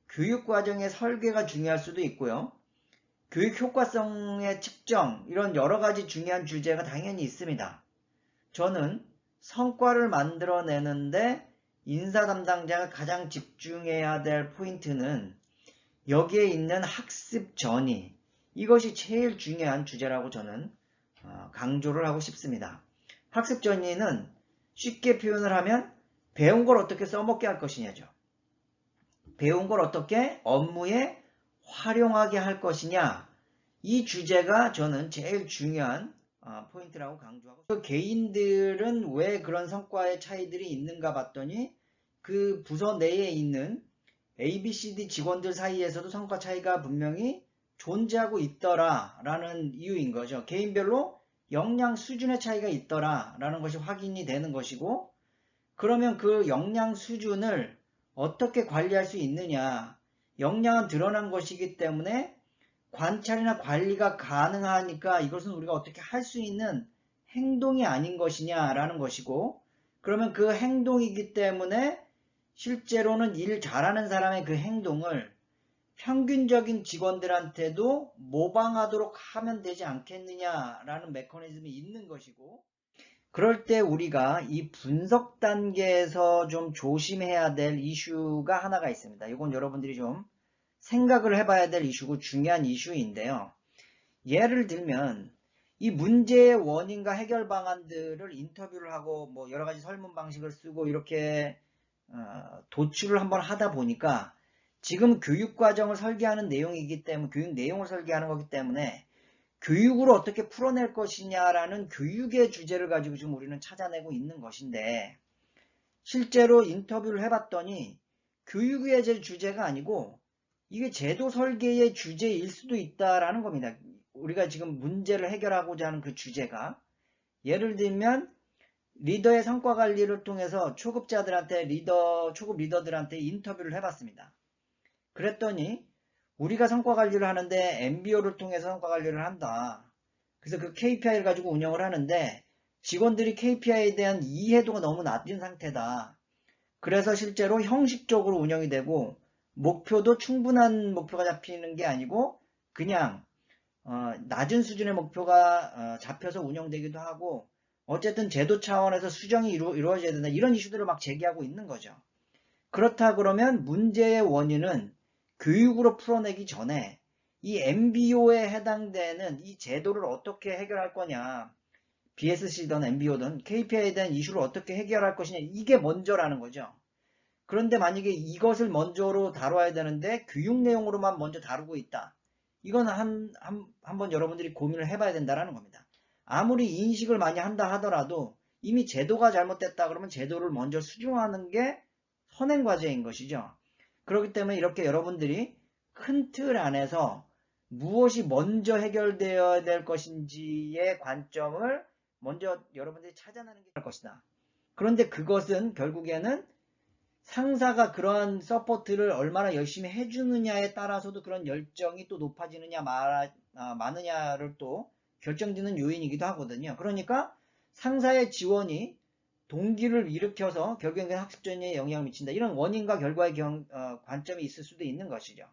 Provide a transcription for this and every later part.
교육과정의 설계가 중요할 수도 있고요. 교육 효과성의 측정, 이런 여러가지 중요한 주제가 당연히 있습니다. 저는 성과를 만들어내는데 인사 담당자가 가장 집중해야 될 포인트는 여기에 있는 학습 전이, 이것이 제일 중요한 주제라고 저는 강조를 하고 싶습니다. 학습 전이는 쉽게 표현을 하면 배운 걸 어떻게 써먹게 할 것이냐죠. 배운 걸 어떻게 업무에 활용하게 할 것이냐, 이 주제가 저는 제일 중요한 포인트라고 강조하고, 그 개인들은 왜 그런 성과의 차이들이 있는가 봤더니 그 부서 내에 있는 ABCD 직원들 사이에서도 성과 차이가 분명히 존재하고 있더라 라는 이유인 거죠. 개인별로 역량 수준의 차이가 있더라 라는 것이 확인이 되는 것이고, 그러면 그 역량 수준을 어떻게 관리할 수 있느냐, 역량은 드러난 것이기 때문에 관찰이나 관리가 가능하니까 이것은 우리가 어떻게 할 수 있는 행동이 아닌 것이냐라는 것이고, 그러면 그 행동이기 때문에 실제로는 일 잘하는 사람의 그 행동을 평균적인 직원들한테도 모방하도록 하면 되지 않겠느냐라는 메커니즘이 있는 것이고, 그럴 때 우리가 이 분석 단계에서 좀 조심해야 될 이슈가 하나가 있습니다. 이건 여러분들이 좀 생각을 해봐야 될 이슈고 중요한 이슈인데요. 예를 들면 이 문제의 원인과 해결 방안들을 인터뷰를 하고 뭐 여러 가지 설문 방식을 쓰고 이렇게 도출을 한번 하다 보니까, 지금 교육 과정을 설계하는 내용이기 때문에, 교육 내용을 설계하는 거기 때문에 교육으로 어떻게 풀어낼 것이냐라는 교육의 주제를 가지고 지금 우리는 찾아내고 있는 것인데, 실제로 인터뷰를 해봤더니 교육의 주제가 아니고 이게 제도 설계의 주제일 수도 있다라는 겁니다. 우리가 지금 문제를 해결하고자 하는 그 주제가, 예를 들면 리더의 성과 관리를 통해서 초급자들한테 초급 리더들한테 인터뷰를 해봤습니다. 그랬더니 우리가 성과 관리를 하는데 MBO를 통해서 성과 관리를 한다. 그래서 그 KPI를 가지고 운영을 하는데 직원들이 KPI에 대한 이해도가 너무 낮은 상태다. 그래서 실제로 형식적으로 운영이 되고 목표도 충분한 목표가 잡히는 게 아니고 그냥 낮은 수준의 목표가 잡혀서 운영되기도 하고, 어쨌든 제도 차원에서 수정이 이루어져야 된다, 이런 이슈들을 막 제기하고 있는 거죠. 그렇다 그러면 문제의 원인은 교육으로 풀어내기 전에 이 MBO에 해당되는 이 제도를 어떻게 해결할 거냐, BSC든 MBO든 KPI에 대한 이슈를 어떻게 해결할 것이냐, 이게 먼저라는 거죠. 그런데 만약에 이것을 먼저로 다뤄야 되는데 교육 내용으로만 먼저 다루고 있다, 이건 한번 여러분들이 고민을 해봐야 된다는 겁니다. 아무리 인식을 많이 한다 하더라도 이미 제도가 잘못됐다 그러면 제도를 먼저 수정하는 게 선행 과제인 것이죠. 그렇기 때문에 이렇게 여러분들이 큰 틀 안에서 무엇이 먼저 해결되어야 될 것인지의 관점을 먼저 여러분들이 찾아내는 게 될 것이다. 그런데 그것은 결국에는 상사가 그러한 서포트를 얼마나 열심히 해주느냐에 따라서도 그런 열정이 또 높아지느냐 마느냐를 또 결정짓는 요인이기도 하거든요. 그러니까 상사의 지원이 동기를 일으켜서 결국에는 학습전에 영향을 미친다, 이런 원인과 결과의 관점이 있을 수도 있는 것이죠.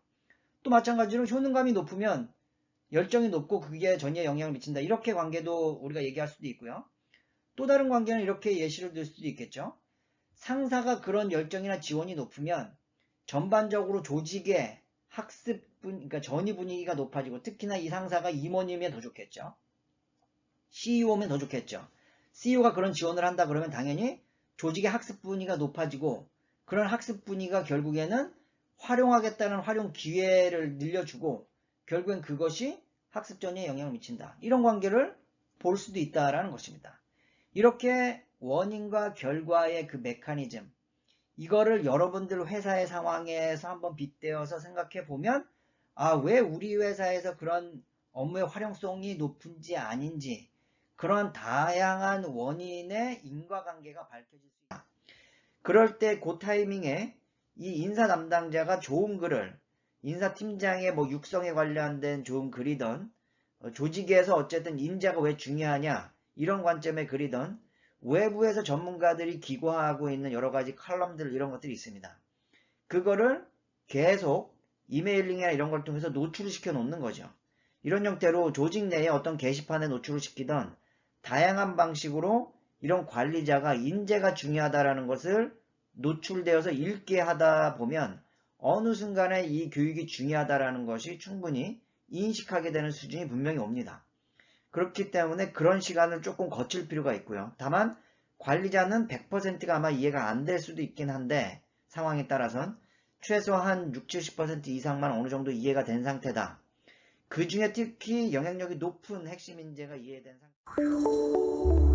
또 마찬가지로 효능감이 높으면 열정이 높고 그게 전이에 영향을 미친다, 이렇게 관계도 우리가 얘기할 수도 있고요. 또 다른 관계는 이렇게 예시를 들 수도 있겠죠. 상사가 그런 열정이나 지원이 높으면 전반적으로 조직의 그러니까 전이 분위기가 높아지고, 특히나 이 상사가 임원이면 더 좋겠죠. CEO면 더 좋겠죠. CEO가 그런 지원을 한다 그러면 당연히 조직의 학습 분위기가 높아지고, 그런 학습 분위기가 결국에는 활용하겠다는 활용 기회를 늘려주고, 결국엔 그것이 학습 전이에 영향을 미친다, 이런 관계를 볼 수도 있다라는 것입니다. 이렇게 원인과 결과의 그 메커니즘, 이거를 여러분들 회사의 상황에서 한번 빗대어서 생각해 보면, 왜 우리 회사에서 그런 업무의 활용성이 높은지 아닌지, 그런 다양한 원인의 인과관계가 밝혀질 수 있다. 그럴 때 그 타이밍에 이 인사 담당자가 좋은 글을, 인사팀장의 뭐 육성에 관련된 좋은 글이든, 조직에서 어쨌든 인자가 왜 중요하냐, 이런 관점의 글이든, 외부에서 전문가들이 기고하고 있는 여러 가지 칼럼들 이런 것들이 있습니다. 그거를 계속 이메일링이나 이런 걸 통해서 노출시켜 놓는 거죠. 이런 형태로 조직 내에 어떤 게시판에 노출을 시키던 다양한 방식으로 이런 관리자가 인재가 중요하다라는 것을 노출되어서 읽게 하다 보면 어느 순간에 이 교육이 중요하다라는 것이 충분히 인식하게 되는 수준이 분명히 옵니다. 그렇기 때문에 그런 시간을 조금 거칠 필요가 있고요. 다만 관리자는 100%가 아마 이해가 안 될 수도 있긴 한데 상황에 따라선 최소한 60, 70% 이상만 어느 정도 이해가 된 상태다. 그 중에 특히 영향력이 높은 핵심 인재가 이해된 상태.